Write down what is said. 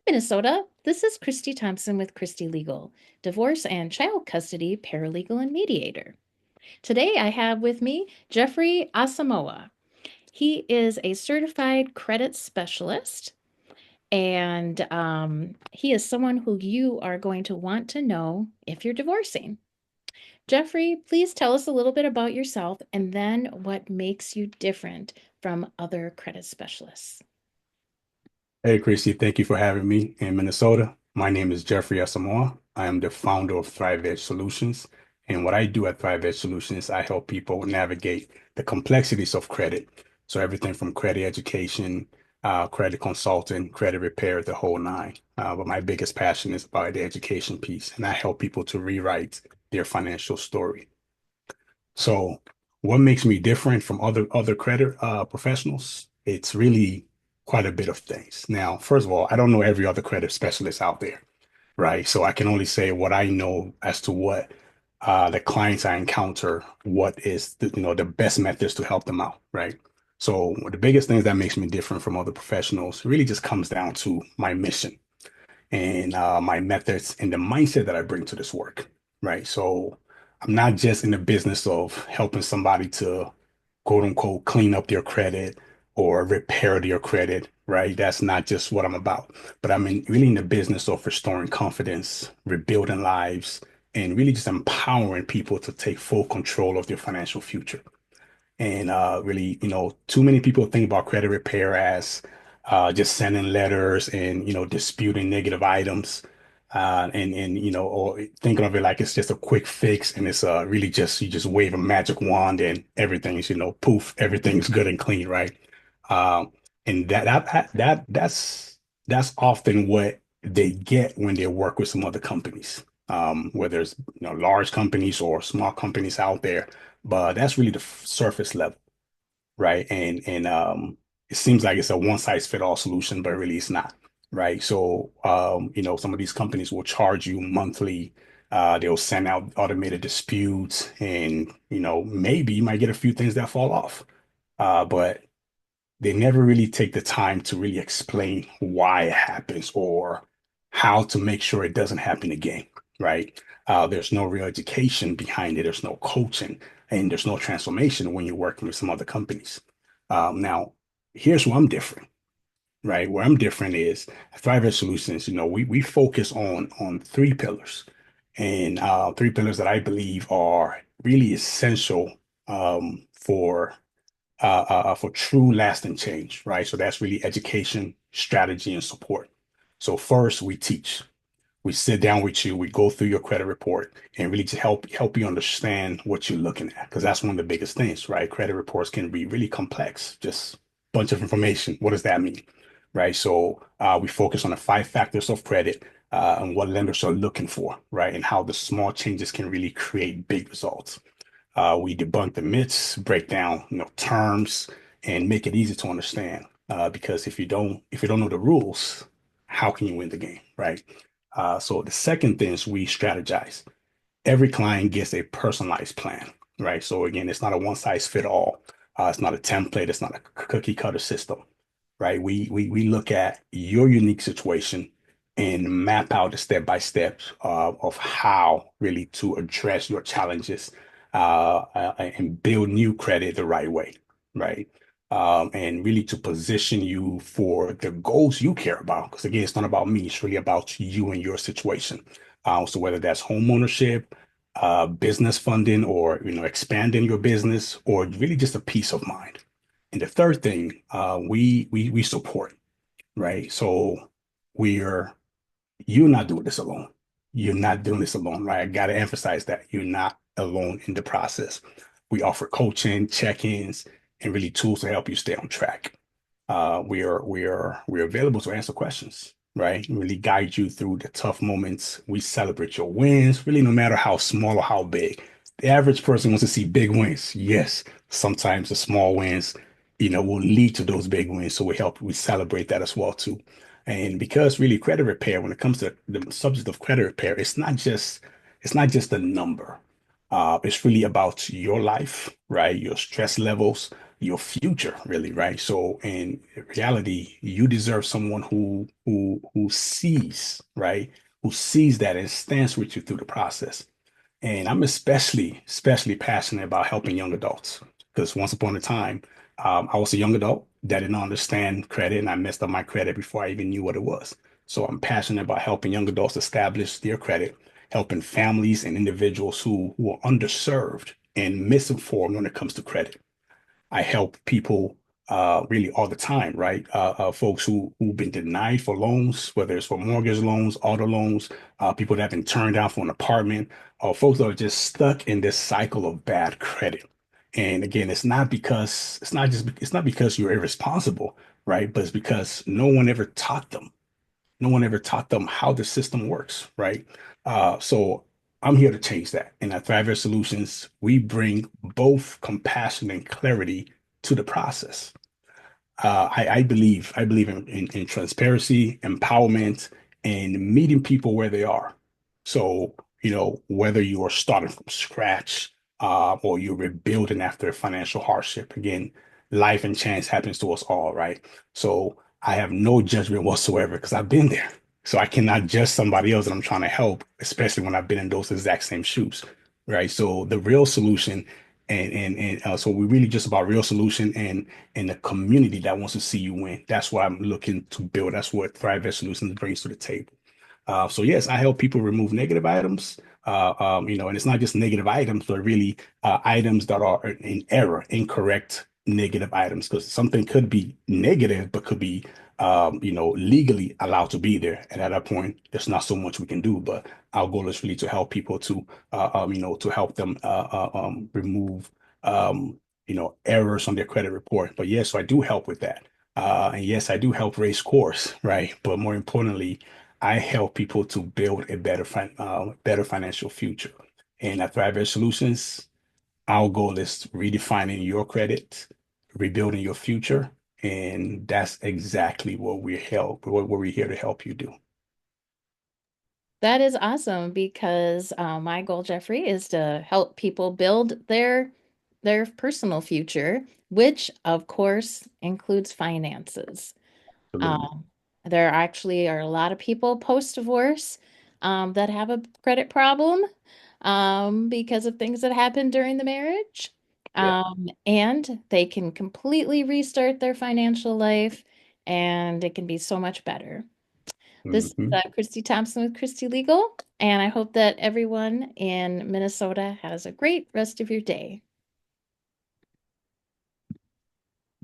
Minnesota. This is Christy Thompson with Christy Legal, divorce and child custody paralegal and mediator. Today I have with me Jeffrey Asamoah. He is a certified credit specialist, and he is someone who you are going to want to know if you're divorcing. Jeffrey, please tell us a little bit about yourself and then what makes you different from other credit specialists. Hey, Christy, thank you for having me in Minnesota. My name is Jeffrey Asamoah. I am the founder of ThrivEdge Solutions. And what I do at ThrivEdge Solutions, I help people navigate the complexities of credit. So everything from credit education, credit consulting, credit repair, the whole nine. But my biggest passion is about the education piece, and I help people to rewrite their financial story. So what makes me different from other credit professionals? It's really quite a bit of things. Now, first of all, I don't know every other credit specialist out there, right? So I can only say what I know as to what the clients I encounter, what is the best methods to help them out, right? So the biggest things that makes me different from other professionals really just comes down to my mission and my methods and the mindset that I bring to this work, right? So I'm not just in the business of helping somebody to quote unquote clean up their credit or repair their credit, right? That's not just what I'm about. But really in the business of restoring confidence, rebuilding lives, and really just empowering people to take full control of their financial future. And really, too many people think about credit repair as just sending letters and, disputing negative items. Or thinking of it like it's just a quick fix and it's really just, you just wave a magic wand and everything's, poof, everything's good and clean, right? Um, and that's often what they get when they work with some other companies, whether it's, large companies or small companies out there, but that's really the surface level, right? And it seems like it's a one size fit all solution, but really it's not, right? So some of these companies will charge you monthly. They'll send out automated disputes, and maybe you might get a few things that fall off, but they never really take the time to really explain why it happens or how to make sure it doesn't happen again, right? There's no real education behind it. There's no coaching and there's no transformation when you're working with some other companies. Now, here's where I'm different, right? Where I'm different is ThrivEdge Solutions. We focus on three pillars, and three pillars that I believe are really essential for true lasting change, right? So that's really education, strategy, and support. So first, we teach. We sit down with you, we go through your credit report and really to help you understand what you're looking at. Because that's one of the biggest things, right? Credit reports can be really complex, just a bunch of information. What does that mean? Right. So we focus on the five factors of credit and what lenders are looking for, right? And how the small changes can really create big results. We debunk the myths, break down, terms, and make it easy to understand. Because if you don't know the rules, how can you win the game, right? So the second thing is we strategize. Every client gets a personalized plan, right? So again, it's not a one size fit all. It's not a template. It's not a cookie cutter system, right? We look at your unique situation and map out the step by steps of how really to address your challenges and build new credit the right way, right? And really to position you for the goals you care about. Because again, it's not about me, it's really about you and your situation. So whether that's home ownership, business funding, or expanding your business, or really just a peace of mind. And the third thing, we support, right? So we're you're not doing this alone. You're not doing this alone, right? I got to emphasize that you're not alone in the process. We offer coaching, check-ins, and really tools to help you stay on track. We're available to answer questions, right? And really guide you through the tough moments. We celebrate your wins, really, no matter how small or how big. The average person wants to see big wins. Yes, sometimes the small wins, will lead to those big wins. So we celebrate that as well too. And because really credit repair, when it comes to the subject of credit repair, it's not just a number. It's really about your life, right? Your stress levels, your future, really, right? So in reality, you deserve someone who sees, right? Who sees that and stands with you through the process. And I'm especially passionate about helping young adults because once upon a time, I was a young adult that didn't understand credit and I messed up my credit before I even knew what it was. So I'm passionate about helping young adults establish their credit, helping families and individuals who are underserved and misinformed when it comes to credit. I help people really all the time, right? Folks who've been denied for loans, whether it's for mortgage loans, auto loans, people that have been turned down for an apartment, or folks that are just stuck in this cycle of bad credit. And again, it's not because you're irresponsible, right? But it's because no one ever taught them how the system works, right? So I'm here to change that. And at ThrivEdge Solutions, we bring both compassion and clarity to the process. I believe in transparency, empowerment, and meeting people where they are. So, whether you are starting from scratch, or you're rebuilding after financial hardship, again, life and chance happens to us all, right? So I have no judgment whatsoever because I've been there. So I cannot judge somebody else that I'm trying to help, especially when I've been in those exact same shoes, right? So the real solution so we're really just about real solution and the community that wants to see you win. That's what I'm looking to build. That's what ThrivEdge Solutions brings to the table. So yes, I help people remove negative items. And it's not just negative items, but really items that are in error, incorrect negative items, because something could be negative, but could be legally allowed to be there. And at that point, there's not so much we can do. But our goal is really to help people to help them remove errors on their credit report. But yes, so I do help with that. And yes, I do help raise scores, right? But more importantly, I help people to build a better financial future. And at ThrivEdge Solutions, our goal is redefining your credit, rebuilding your future, and that's exactly what we're here to help you do. That is awesome because my goal, Jeffrey, is to help people build their personal future, which of course includes finances. Absolutely. Um, there actually are a lot of people post-divorce that have a credit problem because of things that happened during the marriage. Yeah. And they can completely restart their financial life, and it can be so much better. This is Hmm. Christy Thompson with Christy Legal, and I hope that everyone in Minnesota has a great rest of your day.